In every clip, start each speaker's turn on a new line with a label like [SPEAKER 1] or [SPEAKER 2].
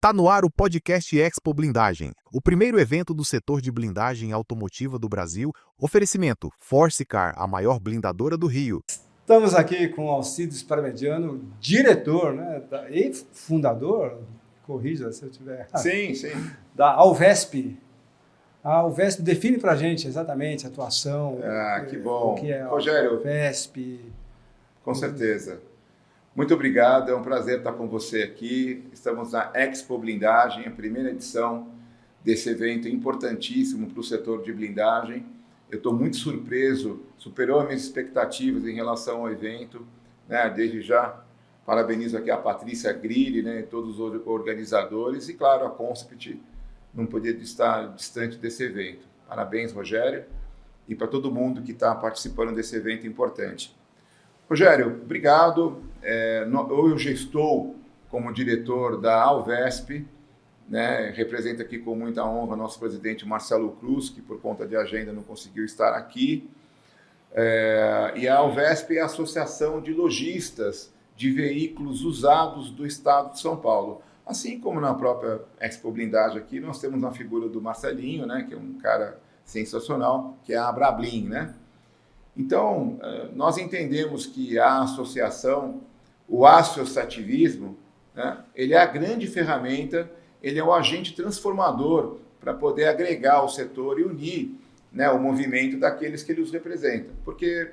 [SPEAKER 1] Tá no ar o podcast Expo Blindagem, o primeiro evento do setor de blindagem automotiva do Brasil. Oferecimento Forcecar, a maior blindadora do Rio.
[SPEAKER 2] Estamos aqui com o Alcides Parmegiano, diretor, né, e fundador, corrija se eu estiver errado.
[SPEAKER 3] Sim.
[SPEAKER 2] Da Alvesp. A Alvesp define para a gente exatamente a atuação.
[SPEAKER 3] Que bom.
[SPEAKER 2] O que é a
[SPEAKER 3] Rogério,
[SPEAKER 2] Alvesp.
[SPEAKER 3] Com certeza. Muito obrigado, é um prazer estar com você aqui. Estamos na Expo Blindagem, a primeira edição desse evento importantíssimo para o setor de blindagem. Eu estou muito surpreso, superou as minhas expectativas em relação ao evento, né? Desde já, parabenizo aqui a Patrícia Grilli, né, e todos os organizadores, e claro, a Concept não podia estar distante desse evento. Parabéns, Rogério, e para todo mundo que está participando desse evento importante. Rogério, obrigado. Eu já estou como diretor da Alvesp, né? Represento aqui com muita honra nosso presidente Marcelo Cruz, que por conta de agenda não conseguiu estar aqui. E a Alvesp é a Associação de Lojistas de Veículos Usados do Estado de São Paulo. Assim como na própria Expo Blindagem aqui, nós temos a figura do Marcelinho, né? Que é um cara sensacional, que é a Abrablin, né? Então, nós entendemos que a associação, o associativismo, né, ele é a grande ferramenta, ele é o agente transformador para poder agregar o setor e unir, né, o movimento daqueles que ele os representam. Porque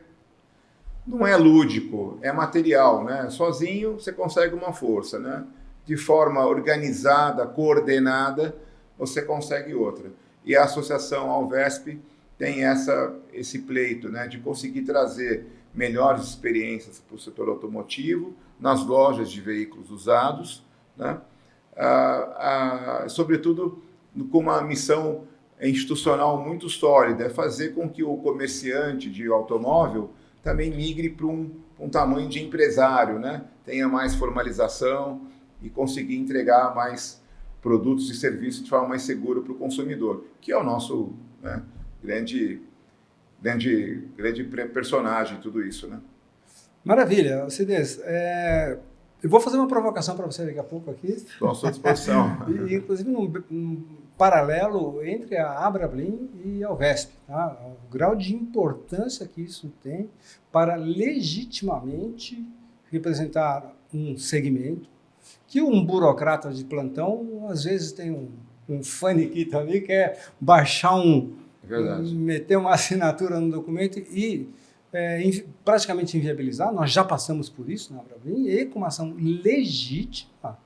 [SPEAKER 3] não é lúdico, é material, né? Sozinho você consegue uma força, né? De forma organizada, coordenada, você consegue outra. E a Associação Alvesp tem esse pleito, né, de conseguir trazer melhores experiências para o setor automotivo, nas lojas de veículos usados, né, sobretudo com uma missão institucional muito sólida, é fazer com que o comerciante de automóvel também migre para um tamanho de empresário, né, tenha mais formalização e conseguir entregar mais produtos e serviços de forma mais segura para o consumidor, que é o nosso, né, grande personagem, tudo isso, né?
[SPEAKER 2] Maravilha, Alcides. Eu vou fazer uma provocação para você daqui a pouco aqui.
[SPEAKER 3] Estou à sua disposição.
[SPEAKER 2] Inclusive um paralelo entre a Abrablin e a Alvesp. Tá? O grau de importância que isso tem para legitimamente representar um segmento que um burocrata de plantão, às vezes, tem um faniquito ali, quer baixar meter uma assinatura no documento e praticamente inviabilizar. Nós já passamos por isso na Abrablin e com uma ação legítima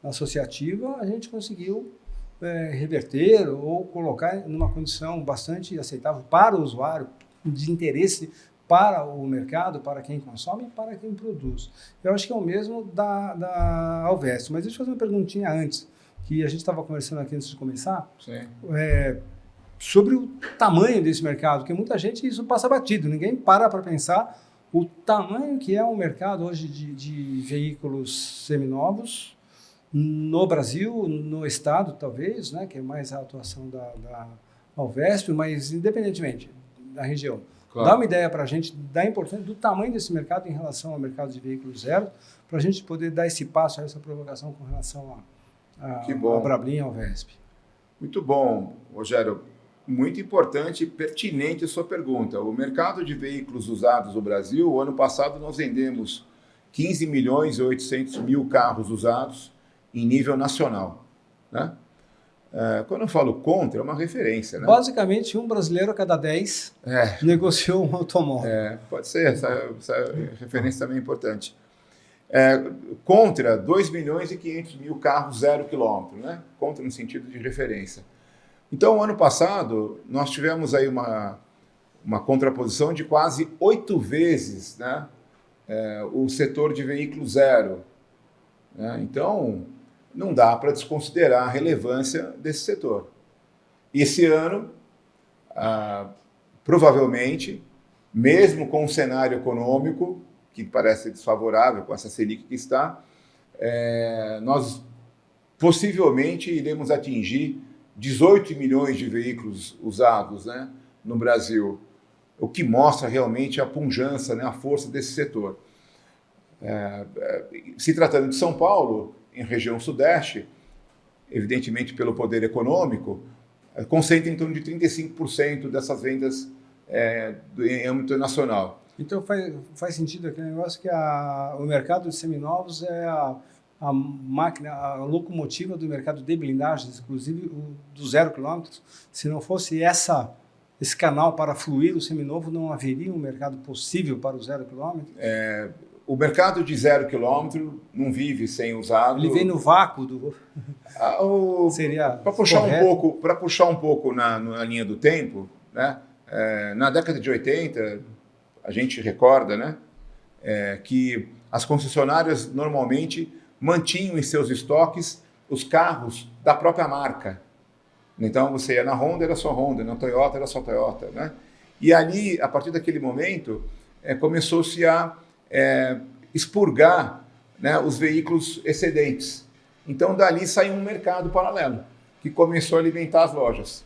[SPEAKER 2] associativa a gente conseguiu reverter ou colocar numa condição bastante aceitável para o usuário, de interesse para o mercado, para quem consome e para quem produz. Eu acho que é o mesmo da Alvesp. Mas deixa eu fazer uma perguntinha antes, que a gente estava conversando aqui antes de começar.
[SPEAKER 3] Sim.
[SPEAKER 2] Sobre o tamanho desse mercado, porque muita gente isso passa batido, ninguém para pensar o tamanho que é o mercado hoje de veículos seminovos no Brasil, no estado talvez, né, que é mais a atuação da Alvesp, mas independentemente da região. Claro. Dá uma ideia para a gente da importância do tamanho desse mercado em relação ao mercado de veículos zero, para a gente poder dar esse passo, essa provocação com relação a Abrablin e a Alvesp.
[SPEAKER 3] Muito bom, Rogério. Muito importante e pertinente a sua pergunta. O mercado de veículos usados no Brasil, o ano passado nós vendemos 15 milhões e 800 mil carros usados em nível nacional, né? Quando eu falo contra, é uma referência, né?
[SPEAKER 2] Basicamente, um brasileiro a cada 10 negociou um automóvel.
[SPEAKER 3] Pode ser, essa referência também é importante. Contra 2 milhões e 500 mil carros 0 quilômetro, né? Contra no sentido de referência. Então, ano passado, nós tivemos aí uma contraposição de quase 8 vezes, né, o setor de veículo zero, né? Então, não dá para desconsiderar a relevância desse setor. E esse ano, provavelmente, mesmo com um cenário econômico, que parece desfavorável com essa Selic que está, nós possivelmente iremos atingir 18 milhões de veículos usados, né, no Brasil, o que mostra realmente a pujança, né, a força desse setor. Se tratando de São Paulo, em região sudeste, evidentemente pelo poder econômico, concentra em torno de 35% dessas vendas em âmbito nacional.
[SPEAKER 2] Então faz sentido aquele negócio que o mercado de seminovos é a máquina, a locomotiva do mercado de blindagens, inclusive do 0 km. Se não fosse esse canal para fluir o seminovo, não haveria um mercado possível para o 0 km?
[SPEAKER 3] O mercado de 0 km não vive sem usado.
[SPEAKER 2] Ele vem no vácuo do...
[SPEAKER 3] Seria para puxar um pouco na linha do tempo, né? Na década de 80, a gente recorda, né, que as concessionárias normalmente mantinham em seus estoques os carros da própria marca. Então, você ia na Honda, era só Honda, na Toyota, era só Toyota, né? E ali, a partir daquele momento, começou-se a expurgar, né, os veículos excedentes. Então, dali saiu um mercado paralelo, que começou a alimentar as lojas.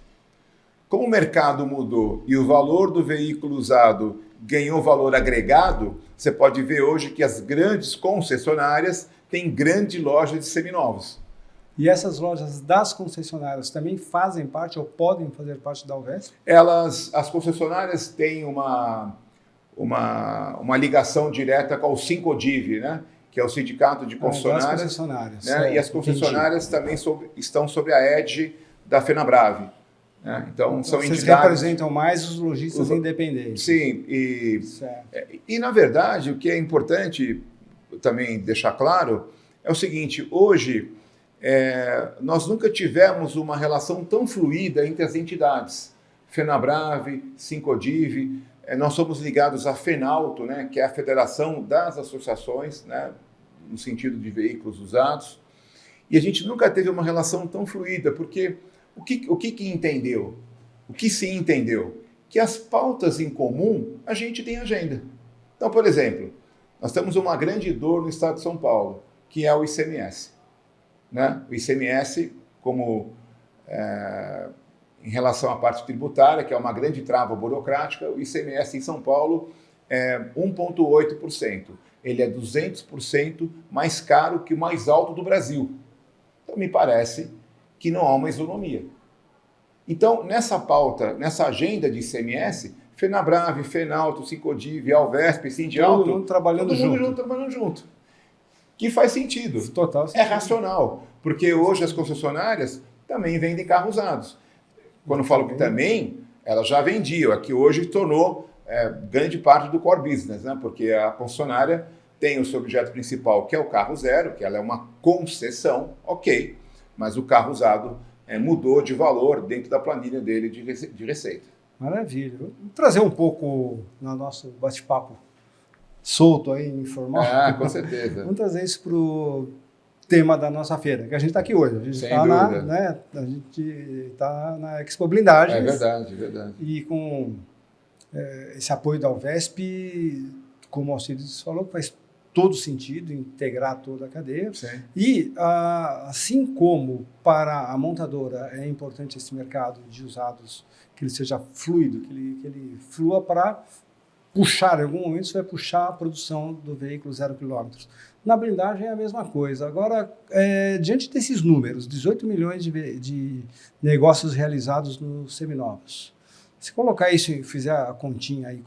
[SPEAKER 3] Como o mercado mudou e o valor do veículo usado ganhou valor agregado, você pode ver hoje que as grandes concessionárias têm grande loja de seminovos.
[SPEAKER 2] E essas lojas das concessionárias também fazem parte ou podem fazer parte da Alvesp?
[SPEAKER 3] As concessionárias têm uma ligação direta com o Sincodiv, né? Que é o Sindicato de Concessionárias. Né? E as concessionárias também estão sob a égide da FenaBrave. Né? Então, são
[SPEAKER 2] vocês
[SPEAKER 3] entidades...
[SPEAKER 2] representam mais os lojistas independentes.
[SPEAKER 3] Sim, e na verdade o que é importante também deixar claro é o seguinte: hoje nós nunca tivemos uma relação tão fluida entre as entidades. FenaBrave, Sincodiv, nós somos ligados à FENALTO, né, que é a Federação das Associações, né, no sentido de veículos usados, e a gente nunca teve uma relação tão fluida, porque o que entendeu? O que se entendeu? Que as pautas em comum, a gente tem agenda. Então, por exemplo, nós temos uma grande dor no estado de São Paulo, que é o ICMS. Né? O ICMS, como em relação à parte tributária, que é uma grande trava burocrática, o ICMS em São Paulo é 1,8%. Ele é 200% mais caro que o mais alto do Brasil. Então, me parece que não há uma isonomia. Então, nessa pauta, nessa agenda de ICMS, FenaBrave, FENALTO, Sincodiv, Alvesp, Sindialto,
[SPEAKER 2] todo mundo trabalhando
[SPEAKER 3] junto. Que faz sentido.
[SPEAKER 2] Total sentido.
[SPEAKER 3] É racional, porque hoje as concessionárias também vendem carros usados. Quando eu falo que também, elas já vendiam, aqui hoje tornou grande parte do core business, né? Porque a concessionária tem o seu objeto principal, que é o carro zero, que ela é uma concessão, ok, mas o carro usado mudou de valor dentro da planilha dele de receita.
[SPEAKER 2] Maravilha. Vou trazer um pouco no nosso bate-papo solto aí, informal.
[SPEAKER 3] Com certeza.
[SPEAKER 2] Vamos trazer isso para o tema da nossa feira, que a gente está aqui hoje. A gente está na Expo Blindagens.
[SPEAKER 3] É verdade, verdade.
[SPEAKER 2] E com esse apoio da Alvesp, como o Alcides falou, que faz todo sentido integrar toda a cadeia.
[SPEAKER 3] Sim.
[SPEAKER 2] E, assim como para a montadora é importante esse mercado de usados, que ele seja fluido, que ele flua para puxar, em algum momento isso vai puxar a produção do veículo 0 km. Na blindagem é a mesma coisa. Agora, diante desses números, 18 milhões de negócios realizados nos seminovos, se colocar isso e fizer a continha aí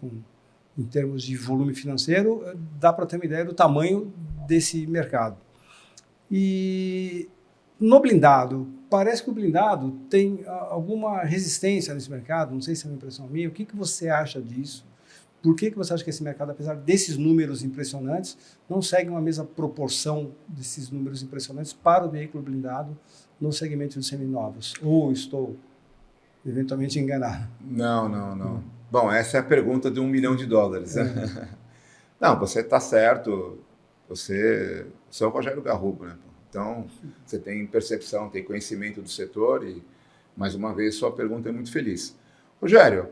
[SPEAKER 2] em termos de volume financeiro, dá para ter uma ideia do tamanho desse mercado. E no blindado, parece que o blindado tem alguma resistência nesse mercado, não sei se é uma impressão minha. O que você acha disso? Por que você acha que esse mercado, apesar desses números impressionantes, não segue uma mesma proporção desses números impressionantes para o veículo blindado no segmento dos seminovos? Ou estou eventualmente enganado?
[SPEAKER 3] Não. Bom, essa é a pergunta de $1 milhão. Né? Não, você está certo. Você é o Rogério Garrubo, né? Então, você tem percepção, tem conhecimento do setor e, mais uma vez, sua pergunta é muito feliz. Rogério,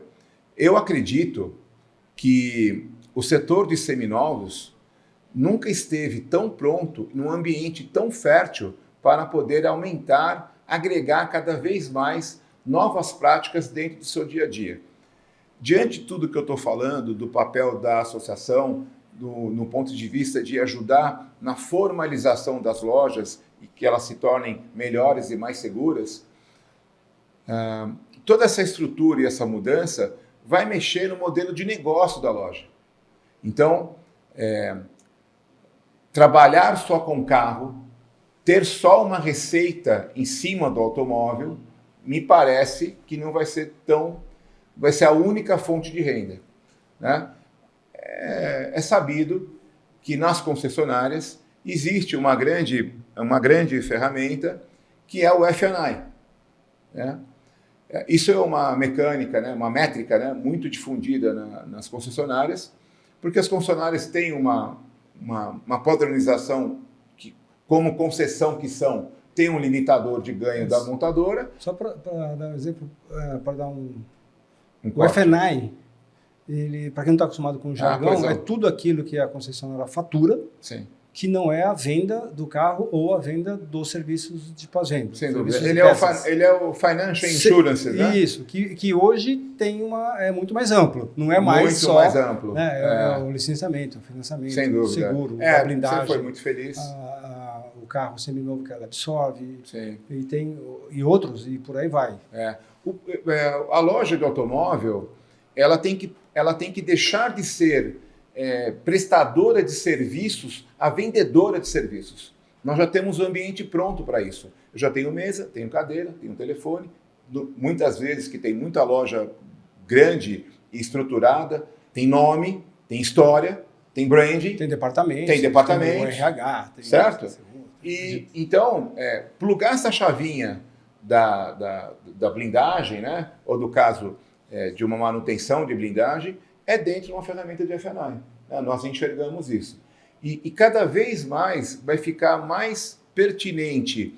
[SPEAKER 3] eu acredito que o setor de seminovos nunca esteve tão pronto, num ambiente tão fértil para poder aumentar, agregar cada vez mais novas práticas dentro do seu dia a dia. Diante de tudo que eu estou falando, do papel da associação, no ponto de vista de ajudar na formalização das lojas e que elas se tornem melhores e mais seguras, toda essa estrutura e essa mudança vai mexer no modelo de negócio da loja. Então, trabalhar só com carro, ter só uma receita em cima do automóvel, me parece que não vai ser vai ser a única fonte de renda, né? É sabido que nas concessionárias existe uma grande ferramenta que é o F&I, né? Isso é uma mecânica, né, uma métrica, né, muito difundida nas concessionárias, porque as concessionárias têm uma padronização que, como concessão que são, tem um limitador de ganho da montadora.
[SPEAKER 2] Só para dar um exemplo, para dar o
[SPEAKER 3] corte.
[SPEAKER 2] F&I, para quem não está acostumado com o jargão, é tudo aquilo que a concessionária fatura,
[SPEAKER 3] sim,
[SPEAKER 2] que não é a venda do carro ou a venda dos serviços de pós-venda.
[SPEAKER 3] Sem dúvida. Ele é o Financial Insurance, né?
[SPEAKER 2] Isso, que hoje é muito mais amplo. Não é mais
[SPEAKER 3] muito
[SPEAKER 2] só...
[SPEAKER 3] mais amplo.
[SPEAKER 2] Né, é o licenciamento, o financiamento,
[SPEAKER 3] sem dúvida,
[SPEAKER 2] o seguro, a blindagem.
[SPEAKER 3] Você foi muito feliz.
[SPEAKER 2] O carro seminovo que ela absorve.
[SPEAKER 3] Sim.
[SPEAKER 2] E outros, e por aí vai.
[SPEAKER 3] A loja de automóvel, ela tem que deixar de ser prestadora de serviços a vendedora de serviços. Nós já temos o ambiente pronto para isso. Eu já tenho mesa, tenho cadeira, tenho telefone. Muitas vezes que tem muita loja grande e estruturada, tem nome, tem história, tem branding.
[SPEAKER 2] Tem departamento.
[SPEAKER 3] Tem departamento.
[SPEAKER 2] Tem o RH.
[SPEAKER 3] Certo? E então, plugar essa chavinha da blindagem, né? Ou do caso de uma manutenção de blindagem, é dentro de uma ferramenta de F&I. Né? Nós enxergamos isso. E cada vez mais vai ficar mais pertinente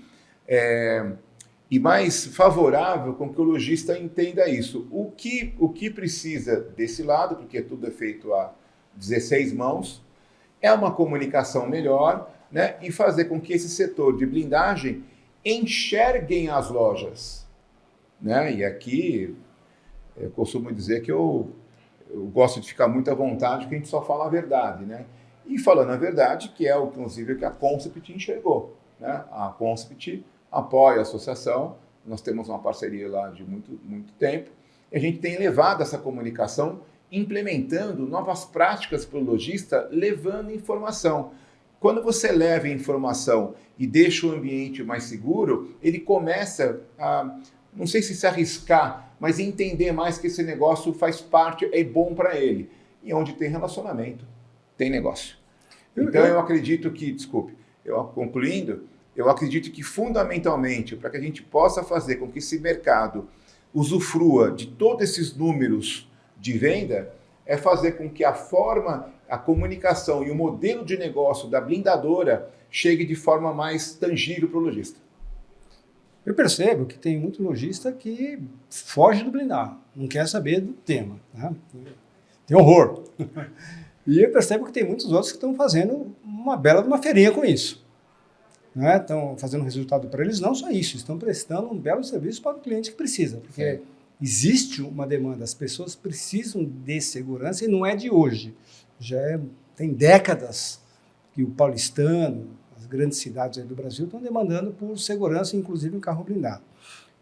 [SPEAKER 3] e mais favorável com que o lojista entenda isso. O que precisa desse lado, porque tudo é feito a 16 mãos, é uma comunicação melhor, né? E fazer com que esse setor de blindagem enxerguem as lojas. Né? E aqui eu costumo dizer que eu gosto de ficar muito à vontade, porque a gente só fala a verdade, né? E falando a verdade, que é inclusive o que a Concept enxergou, né? A Concept apoia a associação, nós temos uma parceria lá de muito, muito tempo, e a gente tem levado essa comunicação, implementando novas práticas para o lojista, levando informação. Quando você leva informação e deixa o ambiente mais seguro, ele começa a, não sei se arriscar, mas entender mais que esse negócio faz parte, é bom para ele. E onde tem relacionamento, tem negócio. Então eu acredito que, concluindo, eu acredito que fundamentalmente, para que a gente possa fazer com que esse mercado usufrua de todos esses números de venda, é fazer com que a forma, a comunicação e o modelo de negócio da blindadora chegue de forma mais tangível para o lojista.
[SPEAKER 2] Eu percebo que tem muito lojista que foge do blindar, não quer saber do tema, né? Tem horror. E eu percebo que tem muitos outros que estão fazendo uma bela de uma feirinha com isso. Né? Estão fazendo resultado para eles, não só isso, estão prestando um belo serviço para o cliente que precisa, porque existe uma demanda, as pessoas precisam de segurança e não é de hoje. Tem décadas que o paulistano, as grandes cidades aí do Brasil estão demandando por segurança, inclusive um carro blindado.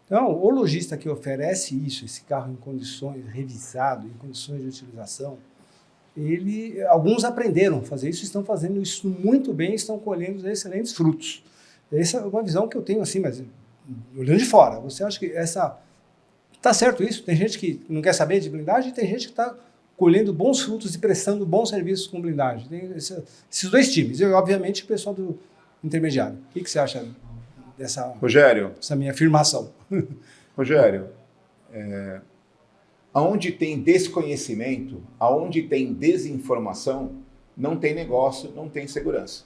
[SPEAKER 2] Então, o lojista que oferece isso, esse carro em condições, revisado, em condições de utilização, alguns aprenderam a fazer isso, estão fazendo isso muito bem, estão colhendo excelentes frutos. Essa é uma visão que eu tenho assim, mas olhando de fora. Você acha que está certo isso? Tem gente que não quer saber de blindagem e tem gente que está colhendo bons frutos e prestando bons serviços com blindagem. Tem esses dois times. E, obviamente, o pessoal do intermediário. O que você acha dessa minha afirmação?
[SPEAKER 3] Rogério, aonde tem desconhecimento, aonde tem desinformação, não tem negócio, não tem segurança.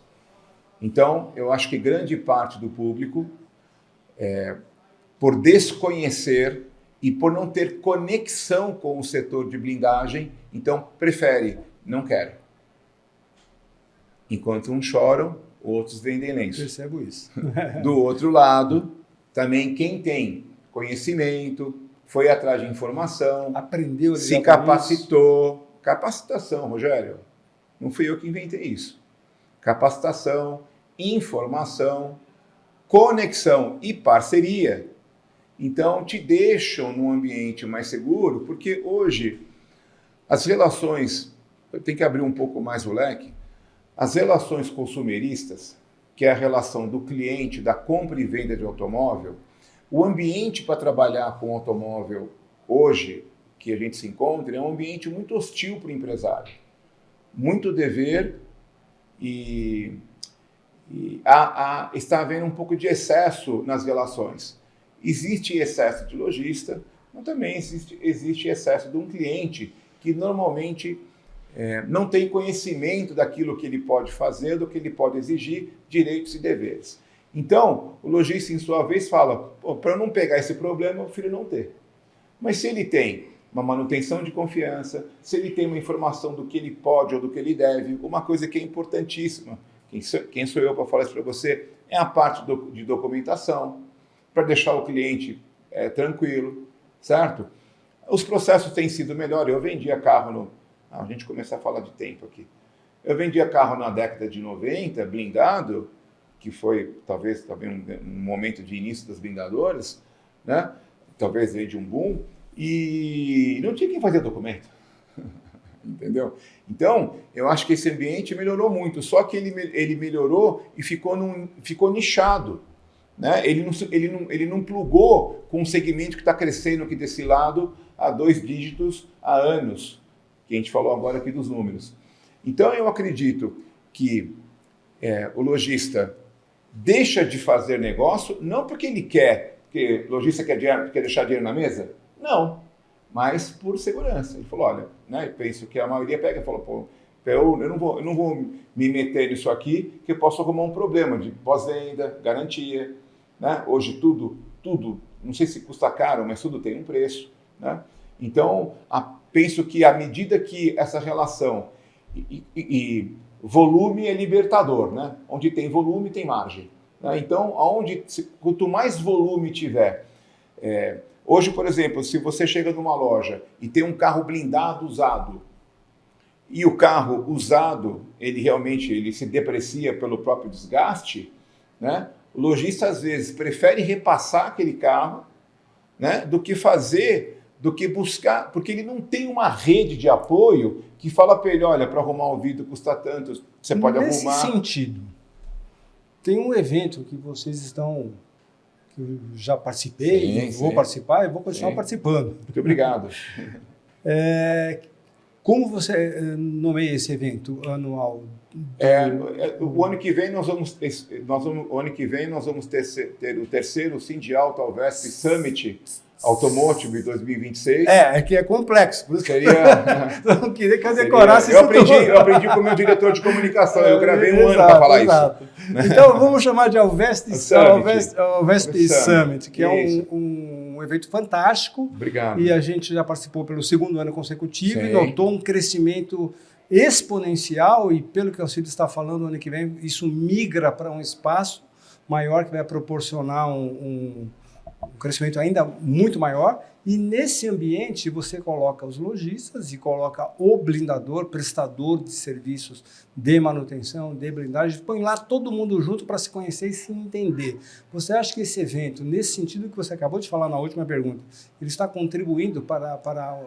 [SPEAKER 3] Então, eu acho que grande parte do público, por desconhecer e por não ter conexão com o setor de blindagem, então prefere, não quero. Enquanto uns choram, outros vendem lenço.
[SPEAKER 2] Percebo isso.
[SPEAKER 3] Do outro lado, também quem tem conhecimento, foi atrás de informação,
[SPEAKER 2] aprendeu,
[SPEAKER 3] se capacitou. Capacitação, Rogério. Não fui eu que inventei isso. Capacitação, informação, conexão e parceria, então te deixam num ambiente mais seguro, porque hoje as relações, eu tenho que abrir um pouco mais o leque, as relações consumeristas, que é a relação do cliente, da compra e venda de automóvel, o ambiente para trabalhar com automóvel hoje, que a gente se encontra, é um ambiente muito hostil para o empresário. Muito dever e está havendo um pouco de excesso nas relações. Existe excesso de lojista, mas também existe excesso de um cliente que normalmente não tem conhecimento daquilo que ele pode fazer, do que ele pode exigir, direitos e deveres. Então, o lojista, em sua vez, fala, para eu não pegar esse problema, eu prefiro não ter. Mas se ele tem uma manutenção de confiança, se ele tem uma informação do que ele pode ou do que ele deve, uma coisa que é importantíssima, quem sou eu para falar isso para você, é a parte de documentação, para deixar o cliente tranquilo, certo? Os processos têm sido melhores. Eu vendia carro a gente começa a falar de tempo aqui. Eu vendia carro na década de 90, blindado, que foi talvez um momento de início das blindadoras, né? Talvez veio de um boom, e não tinha quem fazer documento. Entendeu? Então, eu acho que esse ambiente melhorou muito, só que ele melhorou e ficou nichado. Né? Ele não plugou com um segmento que está crescendo aqui desse lado há 2 dígitos há anos, que a gente falou agora aqui dos números. Então, eu acredito que o lojista deixa de fazer negócio, não porque ele quer, porque o lojista quer deixar dinheiro na mesa, não, mas por segurança. Ele falou, olha, né, eu penso que a maioria pega e fala, pô, eu não vou me meter nisso aqui, que eu posso arrumar um problema de pós-venda, garantia. Né? Hoje tudo, não sei se custa caro, mas tudo tem um preço. Né? Então, penso que à medida que essa relação e volume é libertador, né? Onde tem volume, tem margem. Né? Então, quanto mais volume tiver... hoje, por exemplo, se você chega numa loja e tem um carro blindado usado, e o carro usado, ele se deprecia pelo próprio desgaste, né? O lojista, às vezes, prefere repassar aquele carro, né, do que buscar, porque ele não tem uma rede de apoio que fala para ele, olha, para arrumar o vidro custa tanto, você pode arrumar...
[SPEAKER 2] Nesse sentido, tem um evento que vocês estão... que eu já participei, vou participar e vou continuar participando.
[SPEAKER 3] Muito obrigado.
[SPEAKER 2] Como você nomeia esse evento anual?
[SPEAKER 3] O ano que vem nós vamos ter o terceiro Sindialto Alvesp Summit Automotive 2026.
[SPEAKER 2] Que é complexo. Por isso
[SPEAKER 3] seria...
[SPEAKER 2] eu não queria que eu decorasse isso tudo.
[SPEAKER 3] Eu aprendi com o meu diretor de comunicação. Eu gravei um ano para falar isso.
[SPEAKER 2] Então, vamos chamar de Alvesp Summit, que é um evento fantástico.
[SPEAKER 3] Obrigado.
[SPEAKER 2] E a gente já participou pelo 2º ano consecutivo e notou um crescimento exponencial e, pelo que o Alcides está falando, ano que vem isso migra para um espaço maior que vai proporcionar um crescimento ainda muito maior, e nesse ambiente você coloca os lojistas e coloca o blindador, prestador de serviços de manutenção, de blindagem, põe lá todo mundo junto para se conhecer e se entender. Você acha que esse evento, nesse sentido que você acabou de falar na última pergunta, ele está contribuindo para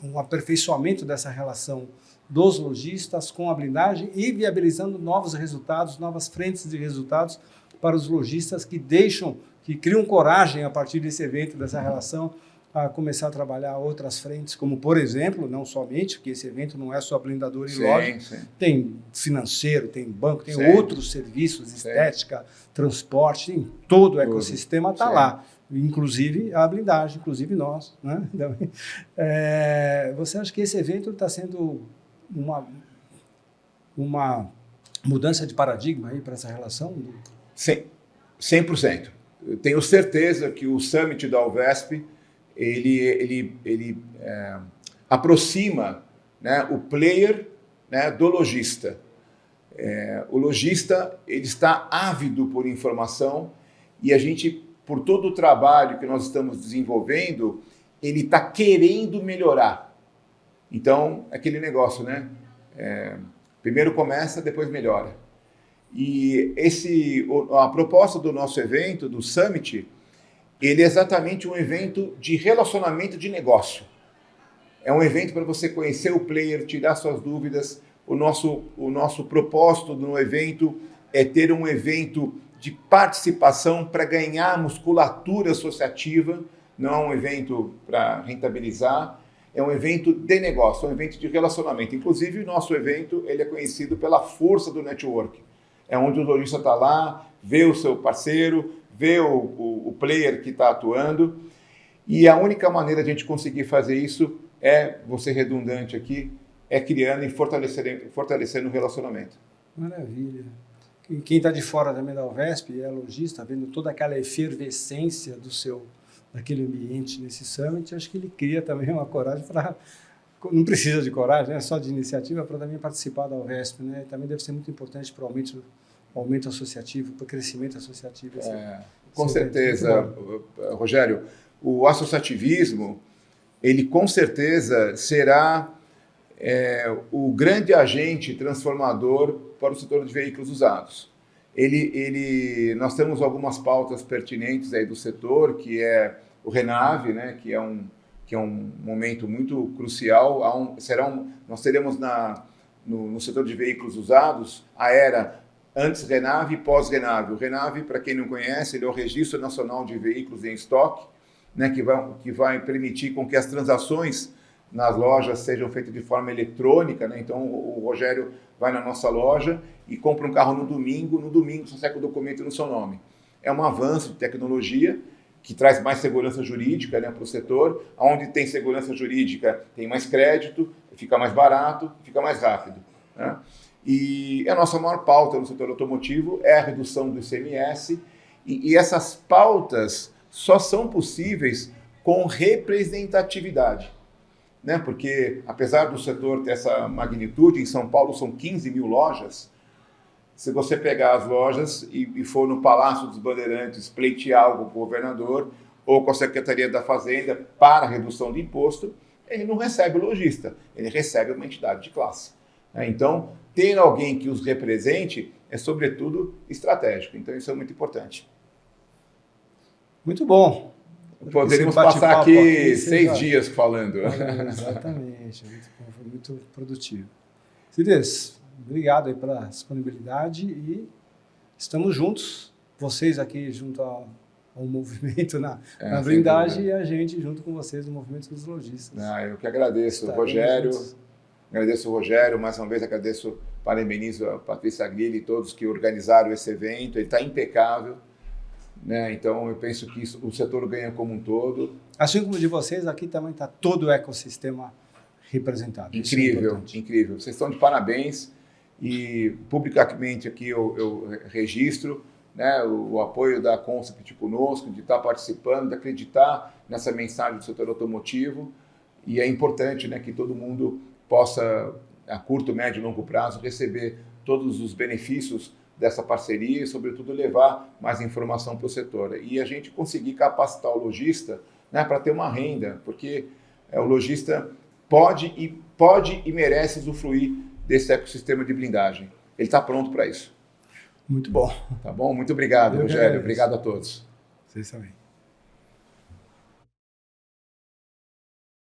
[SPEAKER 2] um aperfeiçoamento dessa relação dos lojistas com a blindagem e viabilizando novos resultados, novas frentes de resultados para os lojistas que criam coragem a partir desse evento, dessa relação, a começar a trabalhar outras frentes, como, por exemplo, não somente, porque esse evento não é só blindador e loja, tem financeiro, tem banco, tem outros serviços, estética, transporte, tem todo o ecossistema está lá, inclusive a blindagem, inclusive nós. Né? Então, você acha que esse evento está sendo uma mudança de paradigma aí para essa relação?
[SPEAKER 3] 100%. Eu tenho certeza que o Summit da Alvesp ele aproxima, né, o player, né, do lojista. O lojista ele está ávido por informação e a gente, por todo o trabalho que nós estamos desenvolvendo, ele está querendo melhorar. Então, aquele negócio, né? Primeiro começa, depois melhora. E a proposta do nosso evento, do Summit, ele é exatamente um evento de relacionamento de negócio. É um evento para você conhecer o player, tirar suas dúvidas. O nosso propósito no evento é ter um evento de participação para ganhar musculatura associativa, não é um evento para rentabilizar, é um evento de negócio, é um evento de relacionamento. Inclusive, o nosso evento ele é conhecido pela força do network. É onde o lojista está lá, vê o seu parceiro, vê o player que está atuando. E a única maneira de a gente conseguir fazer isso é, vou ser redundante aqui, é criando e fortalecendo o relacionamento.
[SPEAKER 2] Maravilha. E quem está de fora também da UVESP é lojista, vendo toda aquela efervescência daquele ambiente nesse summit, acho que ele cria também uma coragem para... Não precisa de coragem, né? Só de iniciativa para também participar da UVESP, né? Também deve ser muito importante para o aumento associativo, para o crescimento associativo.
[SPEAKER 3] Com certeza, Rogério. O associativismo, ele com certeza será o grande agente transformador para o setor de veículos usados. Nós temos algumas pautas pertinentes aí do setor, que é o Renave, né? que é um momento muito crucial. Nós teremos no setor de veículos usados a era antes Renave e pós-Renave. O Renave, para quem não conhece, ele é o Registro Nacional de Veículos em Estoque, né, que vai permitir com que as transações nas lojas sejam feitas de forma eletrônica, né? Então o Rogério vai na nossa loja e compra um carro no domingo só sai com o documento no seu nome. É um avanço de tecnologia que traz mais segurança jurídica, né, para o setor. Onde tem segurança jurídica, tem mais crédito, fica mais barato, fica mais rápido, né? E a nossa maior pauta no setor automotivo é a redução do ICMS, e essas pautas só são possíveis com representatividade, né? Porque, apesar do setor ter essa magnitude, em São Paulo são 15 mil lojas. Se você pegar as lojas e for no Palácio dos Bandeirantes pleitear algo com o governador ou com a Secretaria da Fazenda para a redução de imposto, ele não recebe o lojista, ele recebe uma entidade de classe. Então, ter alguém que os represente é, sobretudo, estratégico. Então, isso é muito importante.
[SPEAKER 2] Muito bom.
[SPEAKER 3] Poderíamos passar aqui 6 dias falando.
[SPEAKER 2] Exatamente, muito bom, foi muito produtivo. Cidês, obrigado aí pela disponibilidade e estamos juntos, vocês aqui junto ao movimento na blindagem e a gente junto com vocês no movimento dos lojistas.
[SPEAKER 3] Eu que agradeço, Rogério. Agradeço o Rogério, mais uma vez agradeço, parabenizo a Patrícia Grilli e todos que organizaram esse evento, ele está impecável, né? Então eu penso que o setor ganha como um todo.
[SPEAKER 2] Assim como de vocês, aqui também está todo o ecossistema representado.
[SPEAKER 3] Incrível, incrível. Vocês estão de parabéns e publicamente aqui eu registro, né, o apoio da Concept conosco, de estar participando, de acreditar nessa mensagem do setor automotivo, e é importante, né, que todo mundo possa, a curto, médio e longo prazo, receber todos os benefícios dessa parceria e, sobretudo, levar mais informação para o setor. E a gente conseguir capacitar o lojista, né, para ter uma renda, porque o lojista pode e merece usufruir desse ecossistema de blindagem. Ele está pronto para isso.
[SPEAKER 2] Muito bom.
[SPEAKER 3] Tá bom? Muito obrigado, Rogério. Obrigado a todos.
[SPEAKER 2] Vocês também.